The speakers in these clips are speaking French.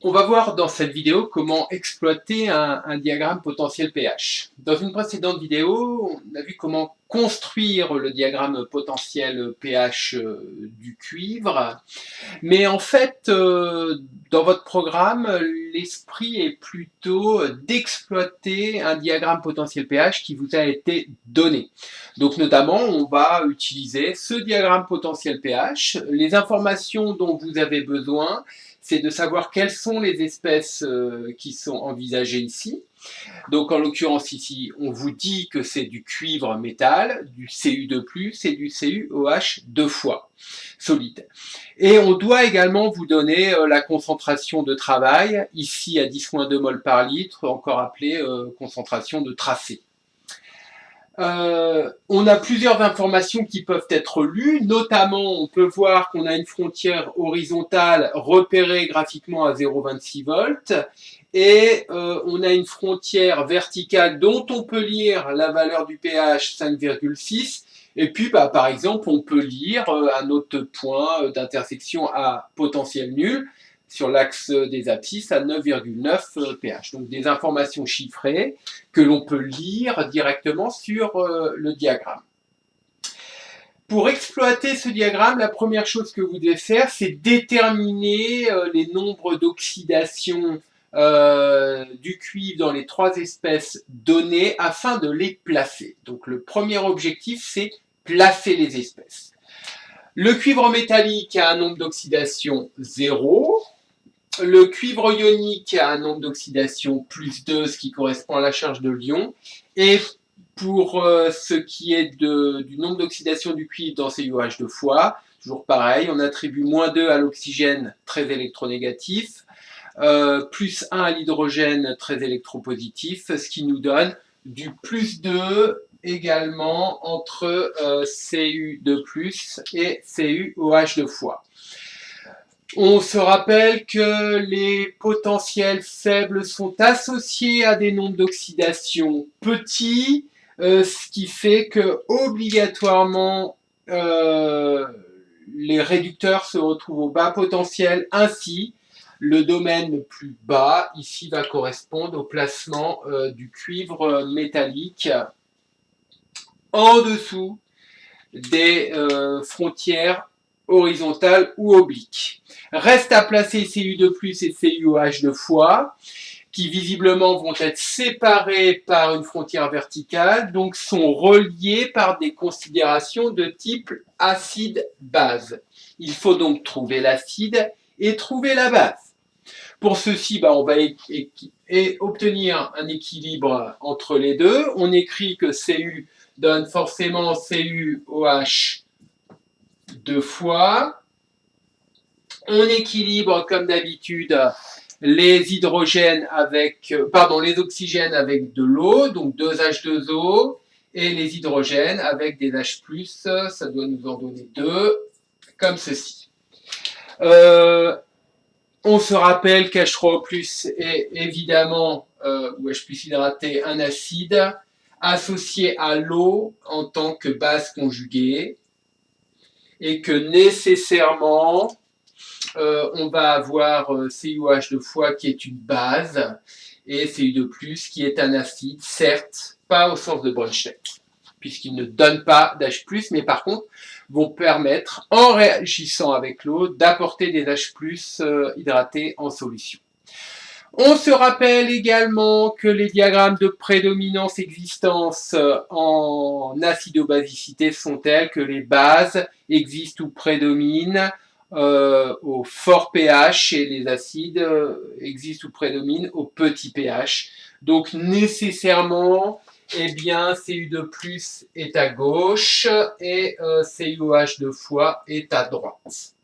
On va voir dans cette vidéo comment exploiter un diagramme potentiel pH. Dans une précédente vidéo, on a vu comment construire le diagramme potentiel pH du cuivre. Mais en fait, dans votre programme, l'esprit est plutôt d'exploiter un diagramme potentiel pH qui vous a été donné. Donc notamment, on va utiliser ce diagramme potentiel pH. Les informations dont vous avez besoin, c'est de savoir quelles sont les espèces qui sont envisagées ici. Donc en l'occurrence ici, on vous dit que c'est du cuivre métal, du Cu2+, et du CuOH 2 fois solide. Et on doit également vous donner la concentration de travail, ici à 10-2 mol par litre, encore appelée concentration de tracé. On a plusieurs informations qui peuvent être lues, notamment on peut voir qu'on a une frontière horizontale repérée graphiquement à 0,26 volts et on a une frontière verticale dont on peut lire la valeur du pH 5,6 et puis par exemple on peut lire un autre point d'intersection à potentiel nul sur l'axe des abscisses à 9,9 pH. Donc des informations chiffrées que l'on peut lire directement sur le diagramme. Pour exploiter ce diagramme, la première chose que vous devez faire, c'est déterminer les nombres d'oxydation du cuivre dans les trois espèces données afin de les placer. Donc le premier objectif, c'est placer les espèces. Le cuivre métallique a un nombre d'oxydation 0. Le cuivre ionique a un nombre d'oxydation plus 2, ce qui correspond à la charge de l'ion. Et pour ce qui est du nombre d'oxydation du cuivre dans CuOH 2 fois, toujours pareil, on attribue moins 2 à l'oxygène très électronégatif, plus 1 à l'hydrogène très électropositif, ce qui nous donne du plus 2 également entre Cu2+, et CuOH 2 fois. On se rappelle que les potentiels faibles sont associés à des nombres d'oxydation petits, ce qui fait que obligatoirement les réducteurs se retrouvent au bas potentiel. Ainsi, le domaine le plus bas ici va correspondre au placement du cuivre métallique en dessous des frontières horizontale ou oblique. Reste à placer Cu2+, et CuOH 2 fois, qui visiblement vont être séparés par une frontière verticale, donc sont reliés par des considérations de type acide-base. Il faut donc trouver l'acide et trouver la base. Pour ceci, on va obtenir un équilibre entre les deux. On écrit que Cu donne forcément CuOH 2 fois. On équilibre comme d'habitude les hydrogènes les oxygènes avec de l'eau, donc 2H2O, et les hydrogènes avec des H+, ça doit nous en donner 2, comme ceci. On se rappelle qu'H3O+ est évidemment, ou H+ hydraté, un acide associé à l'eau en tant que base conjuguée, et que nécessairement, on va avoir CuOH 2 fois qui est une base, et Cu2+ qui est un acide, certes, pas au sens de Bronsted, puisqu'il ne donne pas d'H+, mais par contre, vont permettre, en réagissant avec l'eau, d'apporter des H+, hydratés en solution. On se rappelle également que les diagrammes de prédominance-existence en acidobasicité sont tels que les bases existent ou prédominent au fort pH et les acides existent ou prédominent au petit pH. Donc nécessairement, Cu2+ est à gauche et CuOH 2 fois est à droite.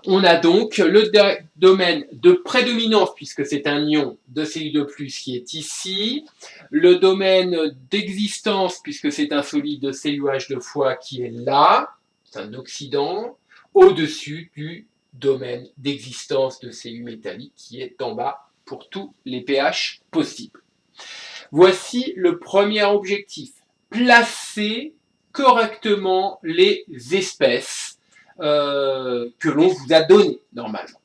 On a donc le domaine de prédominance, puisque c'est un ion de Cu2+, qui est ici. Le domaine d'existence, puisque c'est un solide de CuOH 2 fois, qui est là. C'est un oxydant, au-dessus du domaine d'existence de Cu métallique, qui est en bas pour tous les pH possibles. Voici le premier objectif. Placer correctement les espèces que l'on vous a donné normalement.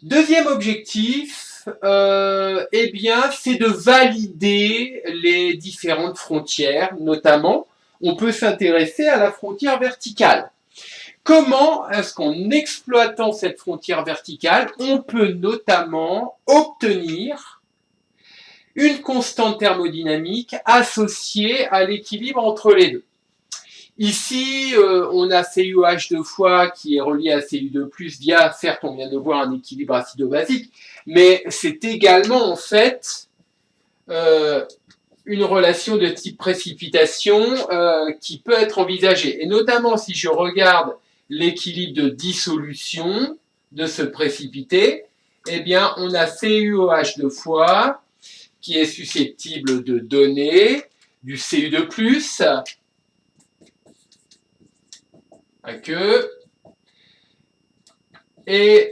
Deuxième objectif, eh bien, c'est de valider les différentes frontières. Notamment, on peut s'intéresser à la frontière verticale. Comment est-ce qu'en exploitant cette frontière verticale, on peut notamment obtenir une constante thermodynamique associée à l'équilibre entre les deux? Ici, on a CuH2 qui est relié à Cu2+, via, certes, on vient de voir un équilibre acido-basique, mais c'est également, en fait, une relation de type précipitation qui peut être envisagée. Et notamment, si je regarde l'équilibre de dissolution de ce précipité, eh bien, on a CuOH2 qui est susceptible de donner du Cu2+, à queue, et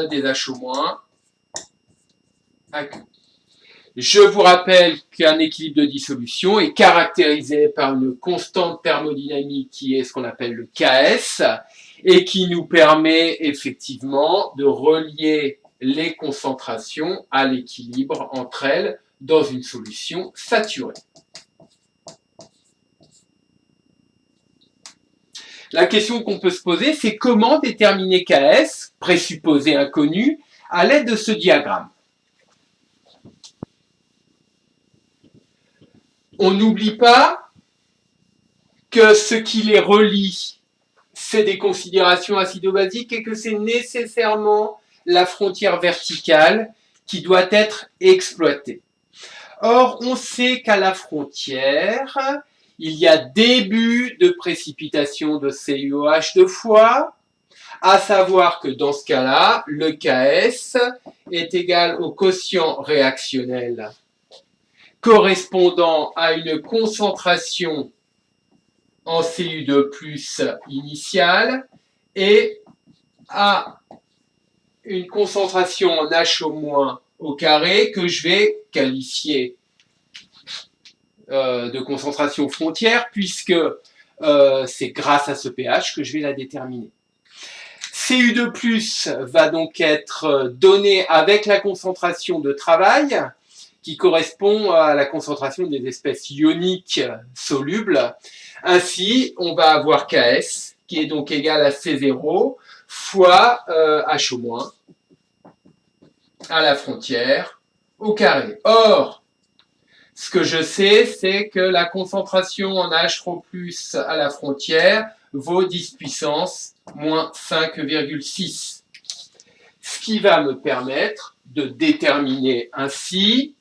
des HO- à queue. Je vous rappelle qu'un équilibre de dissolution est caractérisé par une constante thermodynamique qui est ce qu'on appelle le Ks et qui nous permet effectivement de relier les concentrations à l'équilibre entre elles dans une solution saturée. La question qu'on peut se poser, c'est comment déterminer Ks, présupposé inconnu, à l'aide de ce diagramme. On n'oublie pas que ce qui les relie, c'est des considérations acido-basiques et que c'est nécessairement la frontière verticale qui doit être exploitée. Or, on sait qu'à la frontière, il y a début de précipitation de CuOH2, à savoir que dans ce cas-là, le Ks est égal au quotient réactionnel correspondant à une concentration en Cu2+ initiale et à une concentration en HO- au carré que je vais qualifier de concentration frontière puisque c'est grâce à ce pH que je vais la déterminer. Cu2+ va donc être donné avec la concentration de travail qui correspond à la concentration des espèces ioniques solubles. Ainsi, on va avoir Ks qui est donc égal à C0 fois HO- à la frontière au carré. Or, ce que je sais, c'est que la concentration en H3+ à la frontière vaut 10 puissance moins 5,6. Ce qui va me permettre de déterminer ainsi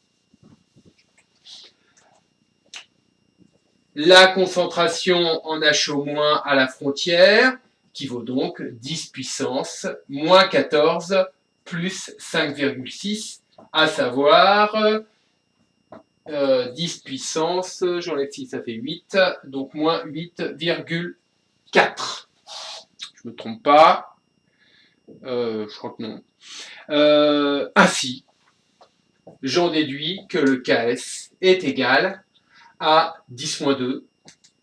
la concentration en HO- à la frontière, qui vaut donc 10 puissance moins 14 plus 5,6, à savoir 10 puissance, j'enlève 6, ça fait 8, donc moins 8,4. Je ne me trompe pas, je crois que non. Ainsi, j'en déduis que le Ks est égal à 10-2,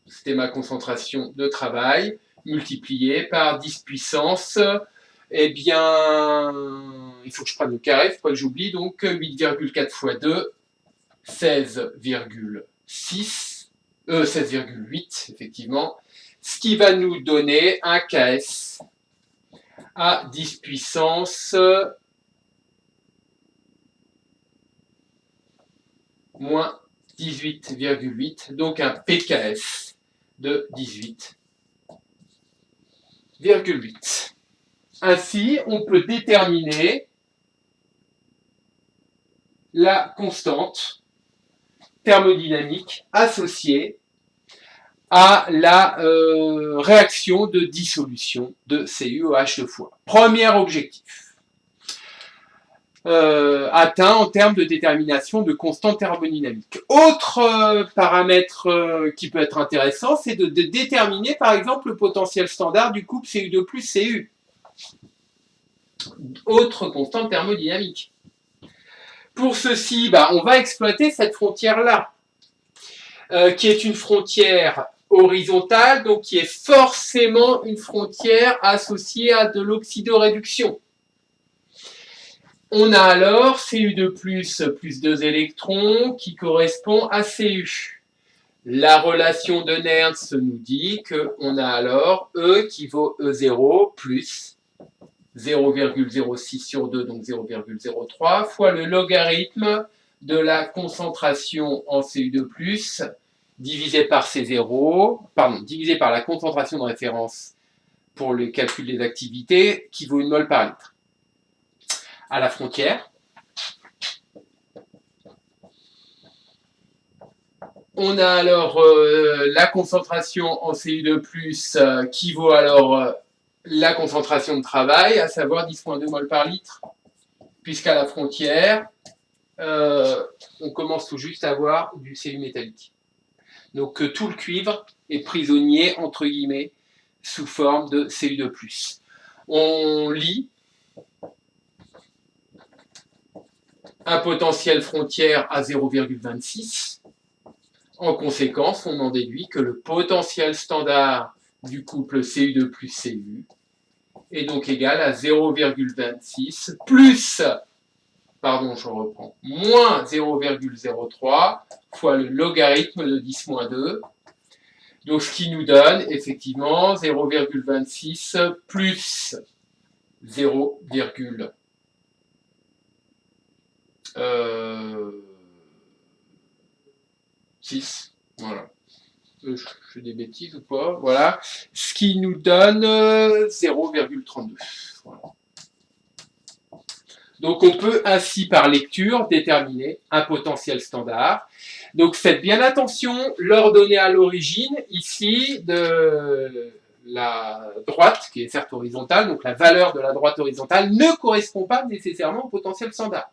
c'était ma concentration de travail, multiplié par 10 puissance, eh bien, il faut que je prenne le carré, il ne faut pas que j'oublie, donc 8,4 fois 2, 16,8 effectivement, ce qui va nous donner un Ks à 10 puissance moins 18,8, donc un PKS de 18,8. Ainsi, on peut déterminer la constante thermodynamique associée à la réaction de dissolution de CuOH2. Premier objectif atteint en termes de détermination de constante thermodynamique. Autre paramètre qui peut être intéressant, c'est de déterminer par exemple le potentiel standard du couple Cu2 plus Cu. Autre constante thermodynamique. Pour ceci, on va exploiter cette frontière-là, qui est une frontière horizontale, donc qui est forcément une frontière associée à de l'oxydoréduction. On a alors Cu2+, plus 2 électrons, qui correspond à Cu. La relation de Nernst nous dit qu'on a alors E qui vaut E0 plus 0,06 sur 2, donc 0,03, fois le logarithme de la concentration en Cu2+, divisé par C0, divisé par la concentration de référence pour le calcul des activités, qui vaut 1 mol par litre. À la frontière, on a alors la concentration en Cu2+, qui vaut alors la concentration de travail, à savoir 10,2 mol par litre, puisqu'à la frontière, on commence tout juste à avoir du Cu métallique. Donc tout le cuivre est prisonnier, entre guillemets, sous forme de Cu2+. On lit un potentiel frontière à 0,26. En conséquence, on en déduit que le potentiel standard du couple Cu2+Cu est donc égal à 0,26 plus, moins 0,03 fois le logarithme de 10-2. Donc ce qui nous donne effectivement 0,26 plus 0,6. Voilà. Je fais des bêtises ou pas? Voilà. Ce qui nous donne 0,32. Voilà. Donc on peut ainsi par lecture déterminer un potentiel standard. Donc faites bien attention, l'ordonnée à l'origine ici de la droite, qui est certes horizontale, donc la valeur de la droite horizontale ne correspond pas nécessairement au potentiel standard.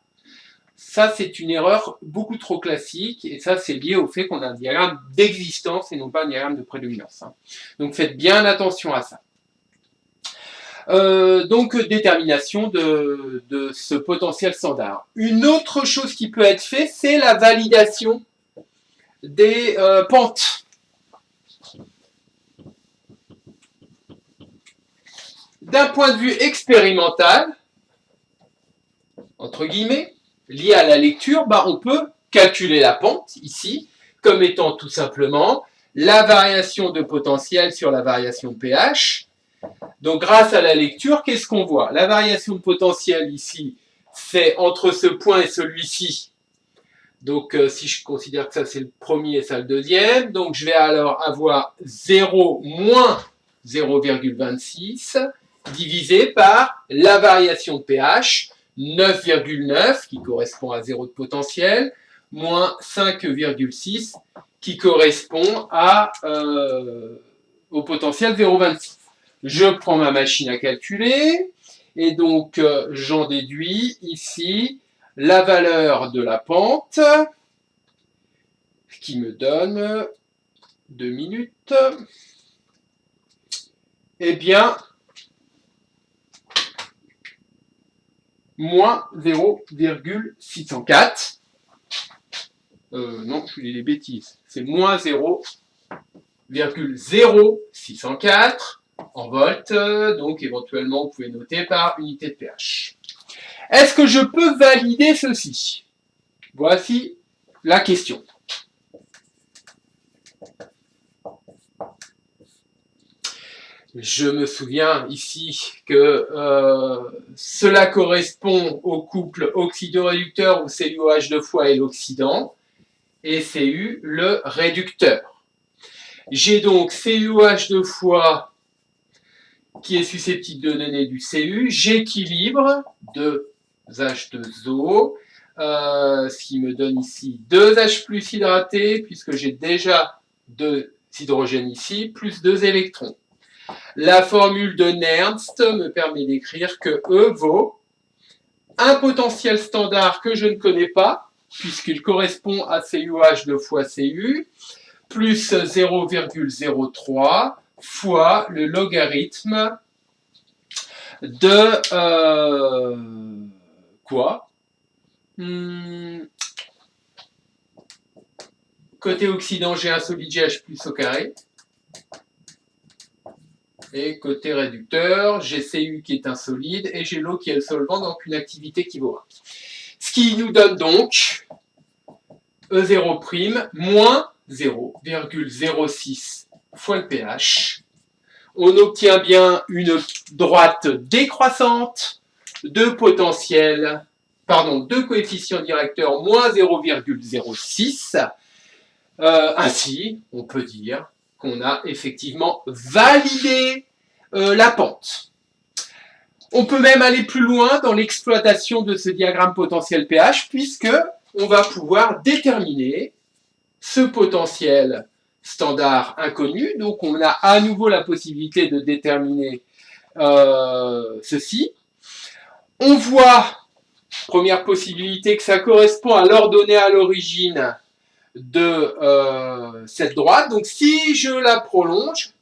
Ça, c'est une erreur beaucoup trop classique, et ça, c'est lié au fait qu'on a un diagramme d'existence et non pas un diagramme de prédominance. Donc, faites bien attention à ça. Donc, détermination de ce potentiel standard. Une autre chose qui peut être faite, c'est la validation des pentes. D'un point de vue expérimental, entre guillemets, lié à la lecture, on peut calculer la pente, ici, comme étant tout simplement la variation de potentiel sur la variation pH. Donc, grâce à la lecture, qu'est-ce qu'on voit? La variation de potentiel, ici, c'est entre ce point et celui-ci. Donc, si je considère que ça, c'est le premier et ça, le deuxième, donc je vais alors avoir 0 moins 0,26 divisé par la variation de pH, 9,9 qui correspond à 0 de potentiel, moins 5,6 qui correspond au potentiel 0,26. Je prends ma machine à calculer et donc j'en déduis ici la valeur de la pente qui me donne 2 minutes. Eh bien, moins 0,604. Non, je dis des bêtises. C'est moins 0,0604 en volts. Donc, éventuellement, vous pouvez noter par unité de pH. Est-ce que je peux valider ceci? Voici la question. Je me souviens ici que cela correspond au couple oxydoréducteur où CuOH fois est l'oxydant et Cu le réducteur. J'ai donc CuOH fois qui est susceptible de donner du Cu. J'équilibre 2H2O, ce qui me donne ici 2H+ hydraté puisque j'ai déjà 2 hydrogènes ici, plus 2 électrons. La formule de Nernst me permet d'écrire que E vaut un potentiel standard que je ne connais pas, puisqu'il correspond à CuOH fois Cu, plus 0,03 fois le logarithme de quoi? Côté oxydant, j'ai un solide GH+ au carré. Et côté réducteur, j'ai Cu qui est un solide et j'ai l'eau qui est le solvant, donc une activité qui vaut 1. Ce qui nous donne donc E0' moins 0,06 fois le pH. On obtient bien une droite décroissante de potentiel, de coefficient directeur moins 0,06. Ainsi, on peut dire qu'on a effectivement validé la pente. On peut même aller plus loin dans l'exploitation de ce diagramme potentiel pH, puisque on va pouvoir déterminer ce potentiel standard inconnu. Donc on a à nouveau la possibilité de déterminer ceci. On voit, première possibilité, que ça correspond à l'ordonnée à l'origine de cette droite. Donc si je la prolonge,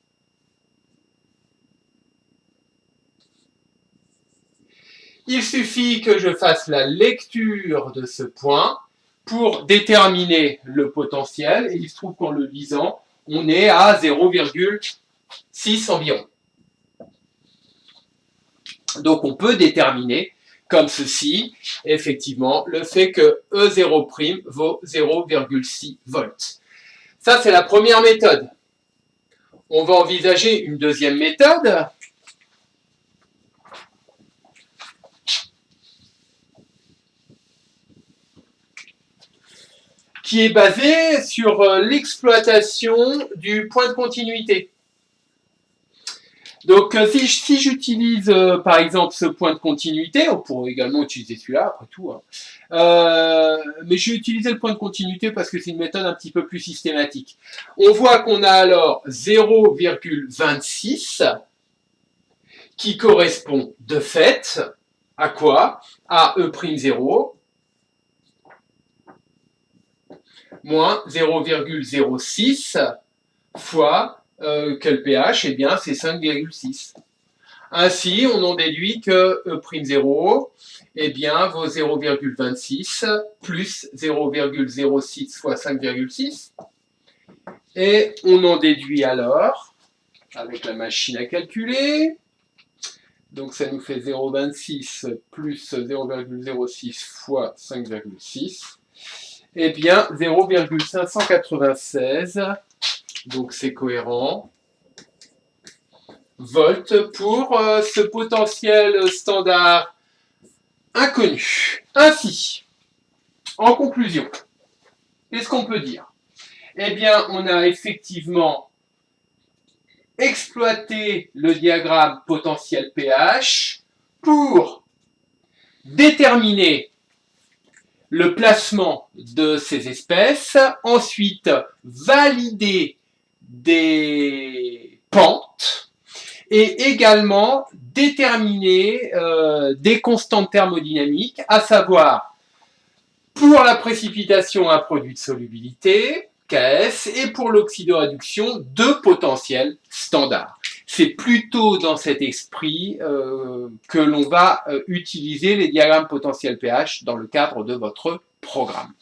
il suffit que je fasse la lecture de ce point pour déterminer le potentiel. Et il se trouve qu'en le lisant, on est à 0,6 environ. Donc on peut déterminer comme ceci, effectivement, le fait que E0' vaut 0,6 volts. Ça, c'est la première méthode. On va envisager une deuxième méthode. Qui est basée sur l'exploitation du point de continuité. Donc, si j'utilise, par exemple, ce point de continuité, on pourrait également utiliser celui-là, après tout, hein. Mais je vais utiliser le point de continuité parce que c'est une méthode un petit peu plus systématique. On voit qu'on a alors 0,26 qui correspond de fait à quoi? À E'0 moins 0,06 fois quel pH? Eh bien, c'est 5,6. Ainsi, on en déduit que E'0 eh bien, vaut 0,26 plus 0,06 fois 5,6. Et on en déduit alors, avec la machine à calculer, donc ça nous fait 0,26 plus 0,06 fois 5,6. Eh bien, 0,596, donc c'est cohérent, volts pour ce potentiel standard inconnu. Ainsi, en conclusion, qu'est-ce qu'on peut dire? Eh bien, on a effectivement exploité le diagramme potentiel pH pour déterminer le placement de ces espèces, ensuite valider des pentes et également déterminer des constantes thermodynamiques, à savoir pour la précipitation un produit de solubilité, Ks, et pour l'oxydoréduction deux potentiels standards. C'est plutôt dans cet esprit que l'on va utiliser les diagrammes potentiels pH dans le cadre de votre programme.